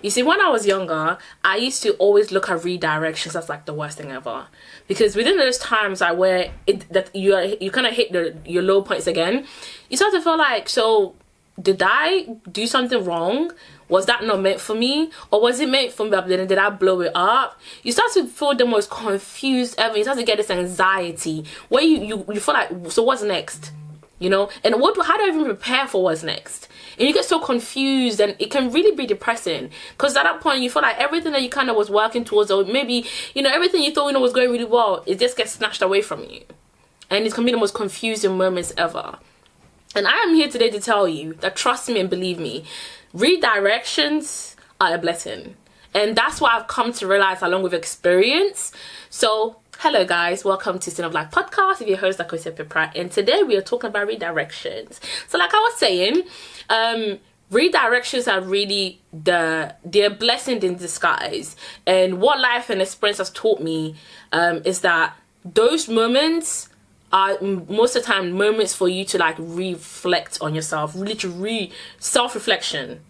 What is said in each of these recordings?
You see, when I was younger, I used to always look at redirections as like the worst thing ever, because within those times like where you kind of hit your low points again, you start to feel like, so did I do something wrong? Was that not meant for me? Or was it meant for me, but then did I blow it up? You start to feel the most confused ever. You start to get this anxiety where you feel like, so what's next? You know? And how do I even prepare for what's next? And you get so confused, and it can really be depressing, because at that point you feel like everything that you kind of was working towards, or maybe, you know, everything you thought, you know, was going really well, it just gets snatched away from you. And it's gonna be the most confusing moments ever. And I am here today to tell you that, trust me and believe me, redirections are a blessing. And that's what I've come to realize along with experience. So hello guys, welcome to StudentOfLife podcast with your host Ep.48, and today we are talking about redirections. So like I was saying, redirections are really they're a blessing in disguise. And what life and experience has taught me is that those moments are most of the time moments for you to like reflect on yourself, really self-reflection.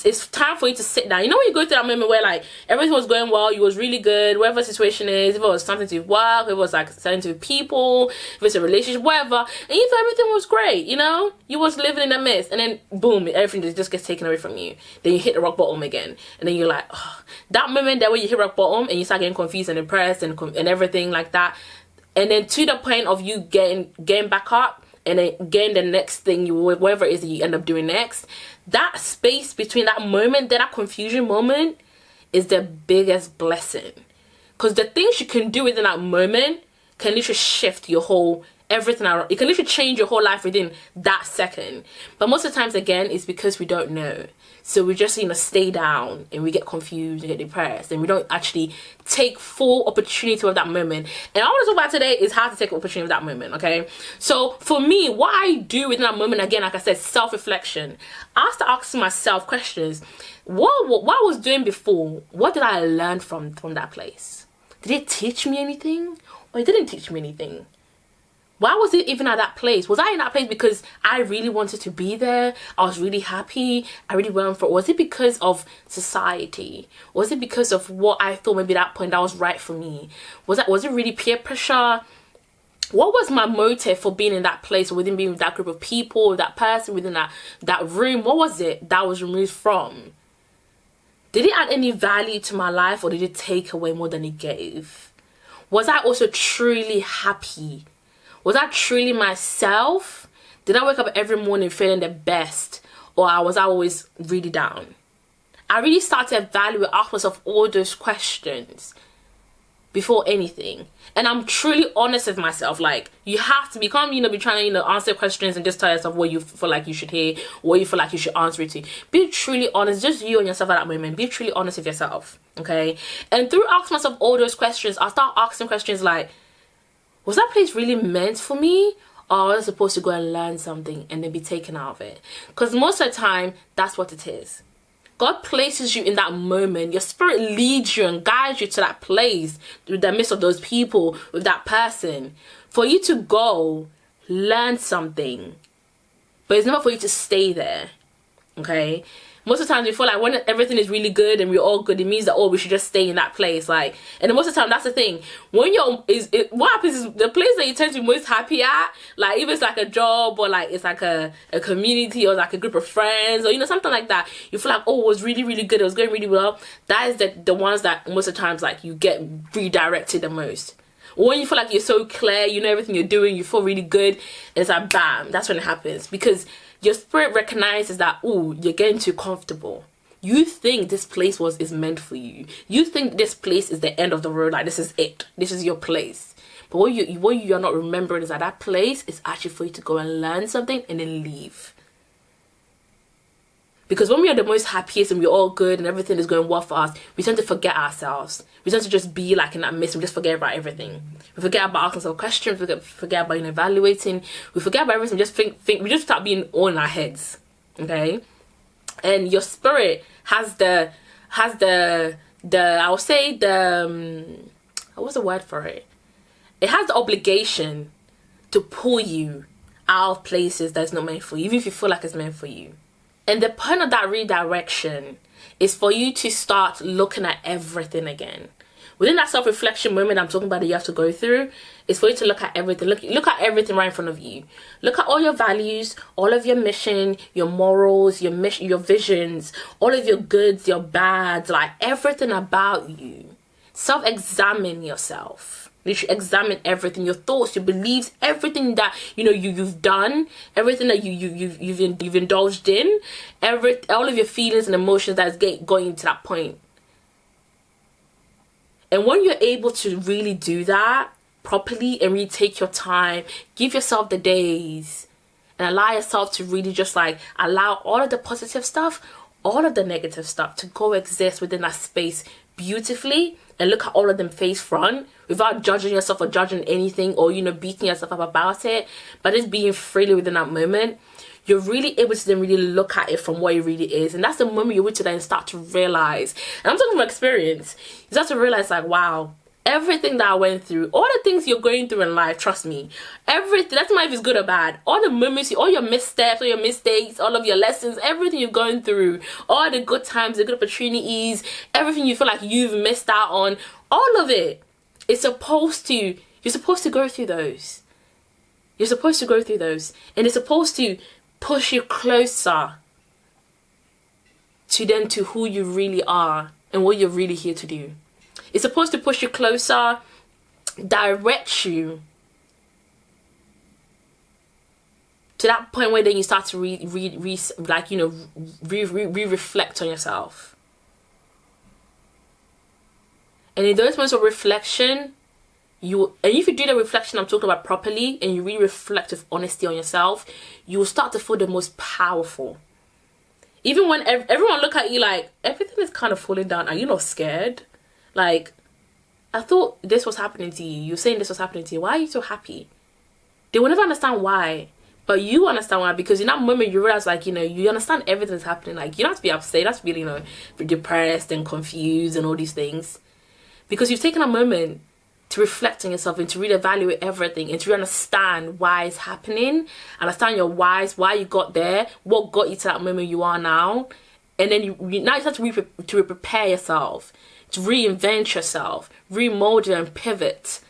It's time for you to sit down. You know when you go through that moment where like everything was going well, you was really good, whatever the situation is, if it was something to work, if it was like something to people, if it's a relationship, whatever, and you thought everything was great, you know, you was living in the midst, and then boom, everything just gets taken away from you. Then you hit the rock bottom again, and then you're like, oh, that moment that when you hit rock bottom and you start getting confused and depressed and everything like that, and then to the point of you getting back up, and then again the next thing, whatever it is that you end up doing next, that space between that moment, that confusion moment, is the biggest blessing. Because the things you can do within that moment can literally shift your whole everything around. It can literally change your whole life within that second. But most of the times, again, it's because we don't know. So we just, you know, stay down and we get confused and get depressed, and we don't actually take full opportunity of that moment. And all I want to talk about today is how to take opportunity of that moment, okay? So for me, what I do within that moment, again, like I said, self-reflection. I start asking myself questions. What I was doing before, what did I learn from that place? Did it teach me anything? Or it didn't teach me anything? Why was it even at that place? Was I in that place because I really wanted to be there? I was really happy. I really went for it. Was it because of society? Was it because of what I thought maybe at that point that was right for me? Was it really peer pressure? What was my motive for being in that place, or within being with that group of people, that person within that room? What was it that was removed from? Did it add any value to my life, or did it take away more than it gave? Was I also truly happy? Was I truly myself? Did I wake up every morning feeling the best? Or was I always really down? I really started to evaluate, ask myself all those questions before anything. And I'm truly honest with myself. Like, you have to become, be trying to, answer questions and just tell yourself what you feel like you should hear, what you feel like you should answer it to. Be truly honest, just you and yourself at that moment. Be truly honest with yourself, okay? And through asking myself all those questions, I start asking questions like, was that place really meant for me? Or was I supposed to go and learn something and then be taken out of it? Because most of the time, that's what it is. God places you in that moment. Your spirit leads you and guides you to that place, through the midst of those people, with that person, for you to go learn something. But it's never for you to stay there, okay? Most of the time we feel like when everything is really good and we're all good, it means that, oh, we should just stay in that place. Like, and then most of the time, that's the thing. When what happens is the place that you tend to be most happy at, like if it's like a job, or like it's like a community, or like a group of friends, or something like that, you feel like, oh, it was really, really good, it was going really well. That is the ones that most of the times like you get redirected the most. When you feel like you're so clear, you know everything you're doing, you feel really good, it's like bam, that's when it happens. Because your spirit recognizes that, oh, you're getting too comfortable. You think this place is meant for you. You think this place is the end of the road, like this is it. This is your place. But what you are not remembering is that place is actually for you to go and learn something and then leave. Because when we are the most happiest and we're all good and everything is going well for us, we tend to forget ourselves. We tend to just be like in that midst. We just forget about everything. We forget about asking ourselves questions. We forget about evaluating. We forget about everything. We just think. We just start being all in our heads. Okay, and your spirit has the I would say what's the word for it? It has the obligation to pull you out of places that's not meant for you, even if you feel like it's meant for you. And the point of that redirection is for you to start looking at everything again. Within that self-reflection moment I'm talking about that you have to go through, is for you to look at everything. Look at everything right in front of you. Look at all your values, all of your mission, your morals, your mission, your visions, all of your goods, your bads, like everything about you. Self-examine yourself. Literally examine everything, your thoughts, your beliefs, everything that you've done, everything that you've indulged in, all of your feelings and emotions that's going to that point. And when you're able to really do that properly and really take your time, give yourself the days and allow yourself to really just like allow all of the positive stuff, all of the negative stuff to coexist within that space beautifully, and look at all of them face front without judging yourself or judging anything or beating yourself up about it, but just being freely within that moment. You're really able to then really look at it from what it really is. And that's the moment you're able to then start to realize, and I'm talking from experience, you start to realize like, wow, everything that I went through, all the things you're going through in life, trust me, everything, that's not if it's good or bad, all the moments, all your missteps, all your mistakes, all of your lessons, everything you're going through, all the good times, the good opportunities, everything you feel like you've missed out on, all of it, you're supposed to go through those. You're supposed to go through those. And it's supposed to push you closer to who you really are and what you're really here to do. It's supposed to push you closer, direct you to that point where then you start to reflect on yourself. And in those moments of reflection, and if you do the reflection I'm talking about properly, and you really reflect with honesty on yourself, you will start to feel the most powerful. Even when everyone look at you like everything is kind of falling down, are you not scared? Like, I thought this was happening to you. You're saying this was happening to you. Why are you so happy? They will never understand why. But you understand why, because in that moment you realize like, you understand everything that's happening. Like, you don't have to be upset, you don't have to be, depressed and confused and all these things. Because you've taken a moment to reflect on yourself and to reevaluate everything and to understand why it's happening, understand your whys, why you got there, what got you to that moment you are now. And then now you start to prepare yourself, to reinvent yourself, remold you and pivot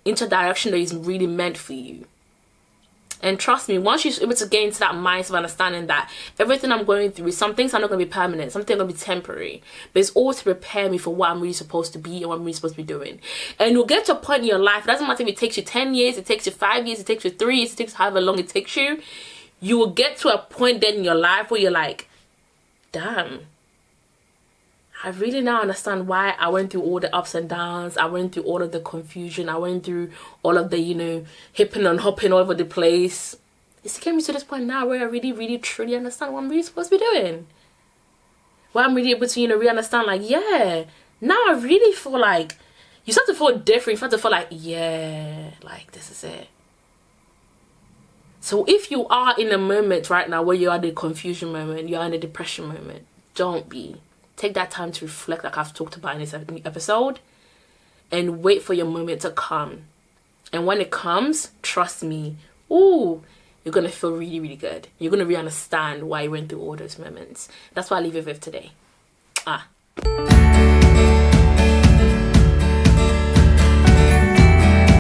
into a direction that is really meant for you. And trust me, once you're able to get into that mindset of understanding that everything I'm going through, some things are not going to be permanent, some things are going to be temporary, but it's all to prepare me for what I'm really supposed to be and what I'm really supposed to be doing. And you'll get to a point in your life, it doesn't matter if it takes you 10 years, it takes you 5 years, it takes you 3 years, it takes however long it takes you, you will get to a point then in your life where you're like, damn, I really now understand why I went through all the ups and downs. I went through all of the confusion. I went through all of the, hipping and hopping all over the place. It's getting me to this point now where I really, really, truly understand what I'm really supposed to be doing. Where I'm really able to, really understand, like, yeah, now I really feel like, you start to feel different. You start to feel like, yeah, like, this is it. So if you are in a moment right now where you are in the confusion moment, you are in the depression moment, don't be. Take that time to reflect like I've talked about in this episode, and wait for your moment to come. And when it comes, trust me, you're going to feel really, really good. You're going to really understand why you went through all those moments. That's why I leave it with today.